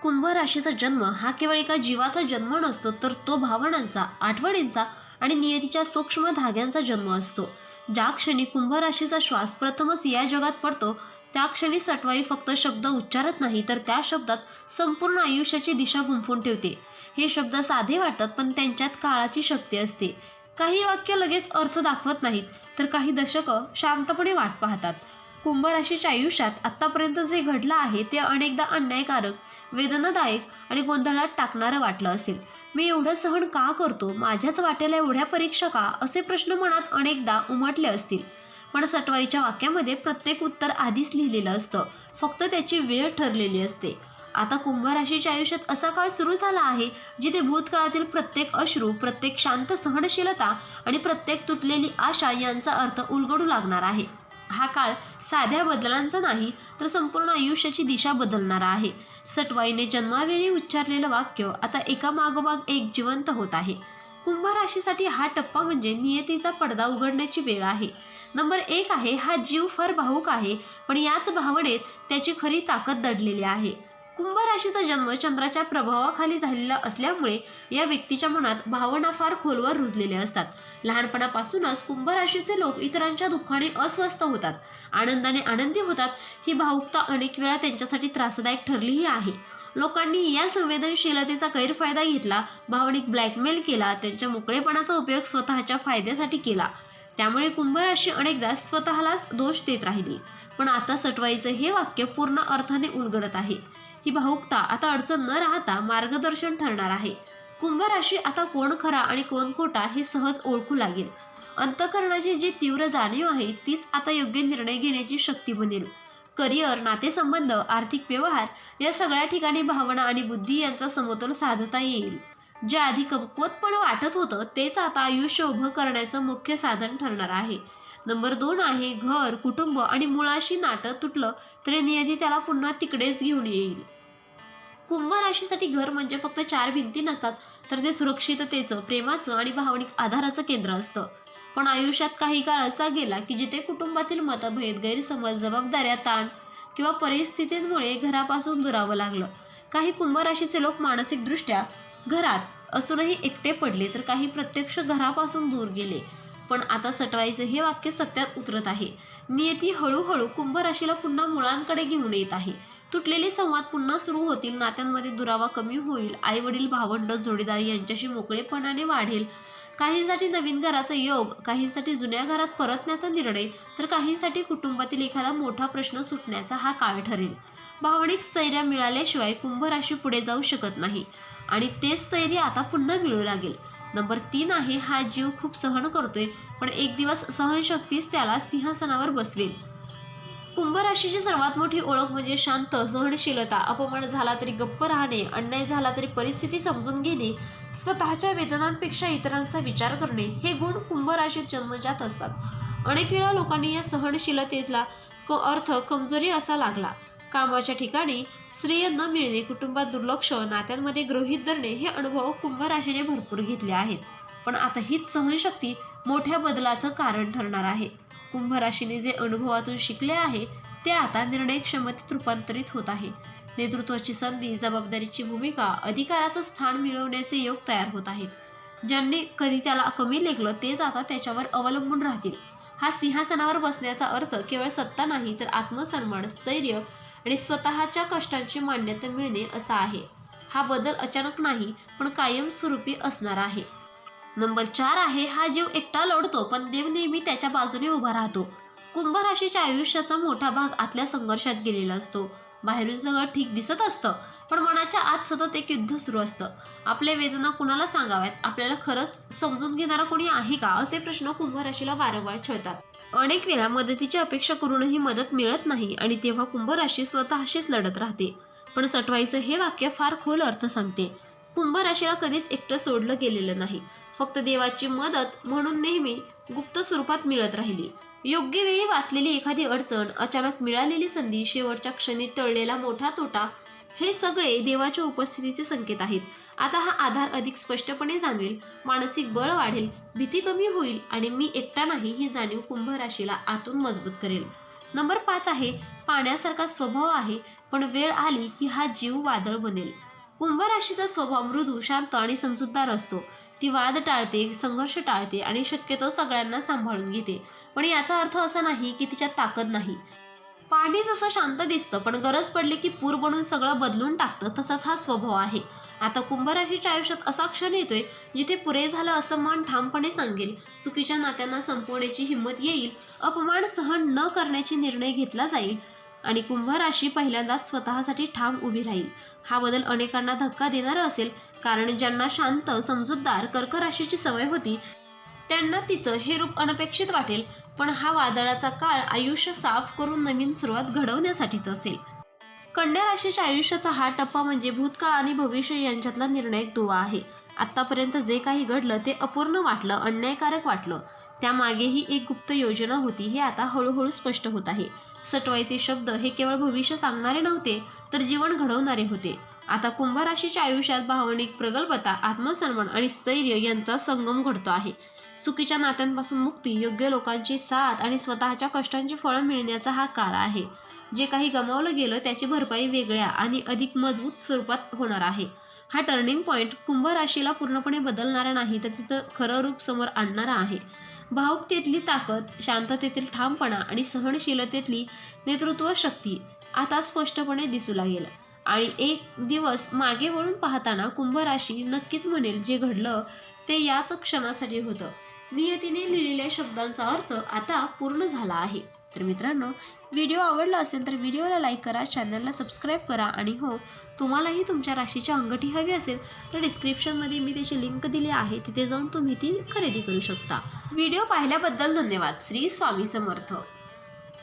कुंभ राशीचा जन्म हा केवळ एका जीवाचा जन्म नसतो, तर तो भावनांचा, आठवणींचा आणि नियतीच्या सूक्ष्म धाग्यांचा जन्म असतो. ज्या क्षणी कुंभ राशीचा श्वास प्रथमच या जगात पडतो, त्या क्षणी सटवाई फक्त शब्द उच्चारत नाही, तर त्या शब्दात संपूर्ण आयुष्याची दिशा गुंफून ठेवते. हे शब्द साधे वाटतात, पण त्यांच्यात काळाची शक्ती असते. काही वाक्य लगेच अर्थ दाखवत नाहीत, तर काही दशकं शांतपणे वाट पाहतात. कुंभ राशीच्या आयुष्यात आत्तापर्यंत जे घडलं आहे ते अनेकदा अन्यायकारक, वेदनादायक आणि गोंधळात टाकणारं वाटलं असेल. मी एवढं सहन का करतो, माझ्याच वाट्याला एवढ्या परीक्षा का, असे प्रश्न मनात अनेकदा उमटले असतील. पण सटवाईच्या वाक्यामध्ये प्रत्येक उत्तर आधीच लिहिलेलं असतं, फक्त त्याची वेळ ठरलेली असते. आता कुंभ राशीच्या आयुष्यात असा काळ सुरू झाला आहे जिथे भूतकाळातील प्रत्येक अश्रू, प्रत्येक शांत सहनशीलता आणि प्रत्येक तुटलेली आशा यांचा अर्थ उलगडू लागणार आहे. हा काळ साध्या बदलांचा नाही, तर संपूर्ण आयुष्याची दिशा बदलणारा आहे. सटवाईने जन्मावेळी उच्चारलेलं वाक्य आता एका मागोमाग एक जिवंत होत आहे. कुंभ राशीसाठी हा टप्पा म्हणजे नियतीचा पडदा उघडण्याची वेळ आहे. नंबर 1 आहे, हा जीव फार भावूक आहे, पण याच भावनेत त्याची खरी ताकद दडलेली आहे. कुंभ राशीचा जन्म चंद्राच्या प्रभावाखाली झालेला असल्यामुळे या व्यक्तीच्या मनात भावना फार खोलवर रुजलेल्या असतात. लहानपणापासूनच कुंभ राशीचे लोक इतरांच्या दुःखाने अस्वस्थ होतात, आनंदाने आनंदी होतात. ही भावुकता अनेक वेळा त्यांच्यासाठी त्रासदायक ठरलीही आहे. लोकांनी या संवेदनशीलतेचा गैरफायदा घेतला, भावनिक ब्लॅकमेल केला, त्यांच्या मोकळेपणाचा उपयोग स्वतःच्या फायद्यासाठी केला. त्यामुळे कुंभ राशी अनेकदा स्वतःलाच दोष देत राहिली. पण आता सटवाईचं हे वाक्य पूर्ण अर्थाने उलगडत आहे. ही भावुकता आता अडचण न राहता मार्गदर्शन ठरणार आहे. कुंभ राशी आता कोण खरा आणि कोण खोटा हे सहज ओळखू लागेल. अंतःकरणाची जी तीव्र जाणीव आहे तीच आता योग्य निर्णय घेण्याची शक्ती बनेल. करिअर, नातेसंबंध, आर्थिक व्यवहार या सगळ्या ठिकाणी भावना आणि बुद्धी यांचा समतोल साधता येईल. जे आधी कमकुवतपण वाटत होतं तेच आता आयुष्य उभं करण्याचं मुख्य साधन ठरणार आहे. नंबर 2 आहे, घर, कुटुंब आणि मुळाशी नातं तुटलं तरी नियती त्याला पुन्हा तिकडेच घेऊन येईल. कुंभ राशीसाठी घर म्हणजे फक्त 4 भिंती नसतात, तर ते सुरक्षिततेचं, प्रेमाचं आणि भावनिक आधाराचं केंद्र असतं. पण आयुष्यात काही काळ असा गेला की जिथे कुटुंबातील मतभेद, गैरसमज, जबाबदाऱ्या, ताण किंवा परिस्थितींमुळे घरापासून दुरावं लागलं. काही कुंभ राशीचे लोक मानसिकदृष्ट्या घरात असूनही एकटे पडले, तर काही प्रत्यक्ष घरापासून दूर गेले. पण आता सटवाईचं हे वाक्य सत्यात उतरत आहे. नियती हळूहळू कुंभ राशीला पुन्हा मुळांकडे घेऊन येत आहे. तुटलेले संवाद पुन्हा सुरू होतील, नात्यांमध्ये दुरावा कमी होईल, आई वडील, भावंड, जोडीदार यांच्याशी मोकळेपणाने वाढेल. काहींसाठी नवीन घराचा योग, काहींसाठी जुन्या घरात परतण्याचा निर्णय, तर काहींसाठी कुटुंबातील एखादा मोठा प्रश्न सुटण्याचा हा काळ ठरेल. भावनिक स्थैर्य मिळाल्याशिवाय कुंभ राशी पुढे जाऊ शकत नाही आणि तेच स्थैर्य आता पुन्हा मिळू लागेल. नंबर 3 आहे, हा जीव खूप सहन करतोय, पण एक दिवस सहनशक्तीच त्याला सिंहासनावर बसवेल. कुंभ राशीची सर्वात मोठी ओळख म्हणजे शांत सहनशीलता. अपमान झाला तरी गप्प राहणे, अन्याय झाला तरी परिस्थिती समजून घेणे, स्वतःच्या वेदनांपेक्षा इतरांचा विचार करणे, हे गुण कुंभ राशीत जन्मजात असतात. अनेक वेळा लोकांनी या सहनशीलतेला अर्थ कमजोरी असा लागला. कामाच्या ठिकाणी श्रेय न मिळणे, कुटुंबात दुर्लक्ष, नात्यांमध्ये गृहीत धरणे हे अनुभव कुंभ राशीने भरपूर घेतले आहेत. पण आता हीच सहनशक्ती मोठ्या बदलाचं कारण ठरणार आहे. कुंभ राशीने जे अनुभवातून शिकले आहे ते आता निर्णय क्षमतेत रूपांतरित होत आहे. नेतृत्वाची संधी, जबाबदारीची भूमिका, अधिकाराचं स्थान मिळवण्याचे योग तयार होत आहेत. ज्यांनी कधी त्याला कमी लेखलं तेच आता त्याच्यावर अवलंबून राहतील. हा सिंहासनावर बसण्याचा अर्थ केवळ सत्ता नाही, तर आत्मसन्मान, स्थैर्य आणि स्वतःच्या कष्टांची मान्यता मिळणे असा आहे. हा बदल अचानक नाही, पण कायमस्वरूपी असणार आहे. नंबर 4 आहे, हा जीव एकटा लढतो, पण देव नेहमी त्याच्या बाजूने उभा राहतो. कुंभ राशीच्या आयुष्याचा मोठा भाग आतल्या संघर्षात गेलेला असतो. बाहेरून सगळं ठीक दिसत असतं, पण मनाच्या आत सतत एक युद्ध सुरू असतं. आपल्या वेदना कुणाला सांगाव्यात, आपल्याला खरंच समजून घेणारा कोणी आहे का, असे प्रश्न कुंभ राशीला वारंवार छळतात. अनेक वेळा मदतीची अपेक्षा करूनही मदत मिळत नाही आणि तेव्हा कुंभ राशी स्वतःशीच लढत राहते. पण सटवाईचं हे वाक्य फार खोल अर्थ सांगते. कुंभ राशीला कधीच एकटं सोडलं गेलेलं नाही, फक्त देवाची मदत म्हणून नेहमी गुप्त स्वरूपात मिळत राहिली. योग्य वेळी वाचलेली एखादी अडचण, अचानक मिळालेली संधी, शेवटच्या क्षणी टळलेला मोठा तोटा, हे सगळे देवाच्या उपस्थितीचे संकेत आहेत. आता हा आधार अधिक स्पष्टपणे जाणवेल, मानसिक बळ वाढेल, भीती कमी होईल आणि मी एकटा नाही ही जाणीव कुंभ राशीला आतून मजबूत करेल. नंबर 5 आहे, पाण्यासारखा स्वभाव आहे, पण वेळ आली की हा जीव वादळ बनेल. कुंभ राशीचा स्वभाव मृदू, शांत आणि समजूतदार असतो. ती वाद टाळते, संघर्ष टाळते आणि शक्यतो सगळ्यांना सांभाळून घेते. पण याचा अर्थ असा नाही की तिच्यात ताकद नाही. पाणी जसं शांत दिसतं पण गरज पडली की पूर बनून सगळं बदलून टाकतं, तसाच हा स्वभाव आहे. आता कुंभ राशीच्या आयुष्यात असा क्षण येतोय जिथे पुरे झालं असं मन ठामपणे सांगेल, चुकीच्या नात्यांना संपवण्याची हिंमत येईल, अपमान सहन न करण्याची निर्णय घेतला जाईल आणि कुंभ राशी पहिल्यांदाच स्वतःसाठी ठाम उभी राहील. हा बदल अनेकांना धक्का देणारा असेल, कारण ज्यांना शांत, समजूतदार कर्क राशीची सवय होती त्यांना तिचं हे रूप अनपेक्षित वाटेल. पण हा वादळाचा काळ आयुष्य साफ करून नवीन सुरुवात घडवण्यासाठीच असेल. कन्या राशीच्या आयुष्याचा हा टप्पा म्हणजे भूतकाळ आणि भविष्य यांच्यातला निर्णायक दुवा आहे. आतापर्यंत जे काही घडलं ते अपूर्ण वाटलं, अन्यायकारक वाटलं. त्यामागेही एक गुप्त योजना होती हे आता हळूहळू स्पष्ट होत आहे. सटवाईचे शब्द हे केवळ भविष्य सांगणारे नव्हते, तर जीवन घडवणारे होते. आता कुंभ राशीच्या आयुष्यात भावनिक प्रगल्भता, आत्मसन्मान आणि स्थैर्य यांचा संगम घडतो आहे. चुकीच्या नात्यांपासून मुक्ती, योग्य लोकांची साथ आणि स्वतःच्या कष्टांची फळं मिळण्याचा हा काळ आहे. जे काही गमावलं गेलं त्याची भरपाई वेगळ्या आणि अधिक मजबूत स्वरूपात होणार आहे. हा टर्निंग पॉइंट कुंभ राशीला पूर्णपणे बदलणारा नाही, तर तिचं खरं रूप समोर आणणारा आहे. भावुकतेतली ताकद, शांततेतील ठामपणा आणि सहनशीलतेतली नेतृत्व शक्ती आता स्पष्टपणे दिसू लागेल. आणि एक दिवस मागे वळून पाहताना कुंभ राशी नक्कीच म्हणेल, जे घडलं ते याच क्षणासाठी होतं. नियतीने लिहिलेल्या शब्दांचा अर्थ आता पूर्ण झाला आहे. तर मित्रांनो, व्हिडिओ आवडला असेल तर व्हिडिओला लाईक करा, चॅनलला सबस्क्राईब करा आणि हो, तुम्हालाही तुमच्या राशीची अंगठी हवी असेल तर डिस्क्रिप्शनमध्ये मी त्याची लिंक दिली आहे, तिथे जाऊन तुम्ही ती खरेदी करू शकता. व्हिडिओ पाहिल्याबद्दल धन्यवाद. श्री स्वामी समर्थ.